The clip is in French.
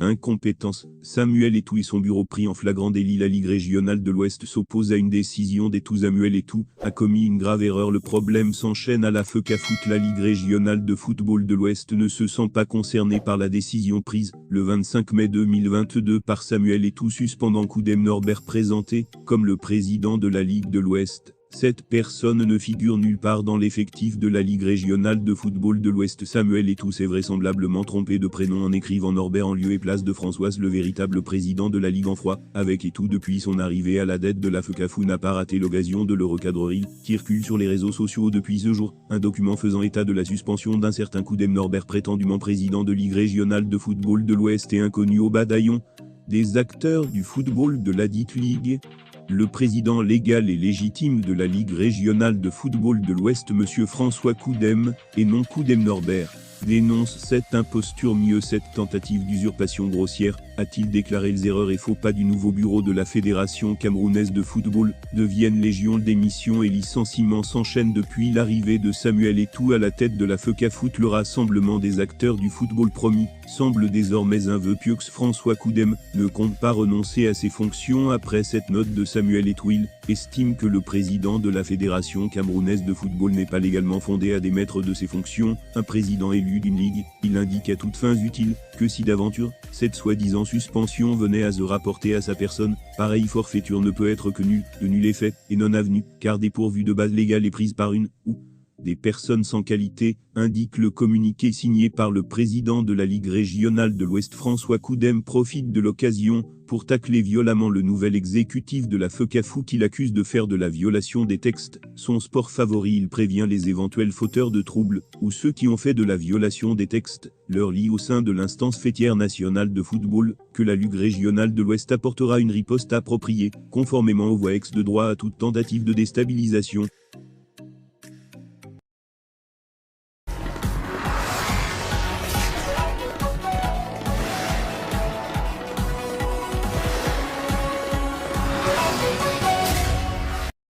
Incompétence. Samuel Eto'o et son bureau pris en flagrant délit. La Ligue régionale de l'Ouest s'oppose à une décision d'Eto'o. Samuel Eto'o a commis une grave erreur. Le problème s'enchaîne à la FECAFOOT. La Ligue régionale de football de l'Ouest ne se sent pas concernée par la décision prise le 25 mai 2022 par Samuel Eto'o suspendant Koudem Norbert présenté comme le président de la Ligue de l'Ouest. Cette personne ne figure nulle part dans l'effectif de la Ligue régionale de football de l'Ouest. Samuel Eto'o s'est vraisemblablement trompé de prénom en écrivant Norbert en lieu et place de Françoise. Le véritable président de la Ligue en froid, avec Eto'o depuis son arrivée à la tête de la FECAFOOT, n'a pas raté l'occasion de le recadrer, qui recule sur les réseaux sociaux depuis ce jour. Un document faisant état de la suspension d'un certain Koudem Norbert, prétendument président de Ligue régionale de football de l'Ouest et inconnu au bataillon des acteurs du football de la dite Ligue. Le président légal et légitime de la Ligue régionale de football de l'Ouest, M. François Koudem, et non Koudem Norbert, dénonce cette imposture, mieux cette tentative d'usurpation grossière, a-t-il déclaré. Les erreurs et faux pas du nouveau bureau de la Fédération camerounaise de football deviennent légion. Démissions et licenciements s'enchaînent depuis l'arrivée de Samuel Eto'o à la tête de la FECAFOOT. Le rassemblement des acteurs du football promis semble désormais un vœu pieux. François Koudem ne compte pas renoncer à ses fonctions après cette note de Samuel Eto'o. Il estime que le président de la Fédération camerounaise de football n'est pas légalement fondé à démettre de ses fonctions un président élu d'une ligue. Il indique à toutes fins utiles que si d'aventure cette soi-disant suspension venait à se rapporter à sa personne, pareille forfaiture ne peut être que nulle, de nul effet, et non avenue, car dépourvue de base légale et prise par une ou des personnes sans qualité, indique le communiqué signé par le président de la Ligue régionale de l'Ouest. François Koudem profite de l'occasion pour tacler violemment le nouvel exécutif de la FECAFOOT qu'il accuse de faire de la violation des textes son sport favori. Il prévient les éventuels fauteurs de troubles, ou ceux qui ont fait de la violation des textes leur lit au sein de l'instance fêtière nationale de football, que la Ligue régionale de l'Ouest apportera une riposte appropriée, conformément aux voies ex de droit à toute tentative de déstabilisation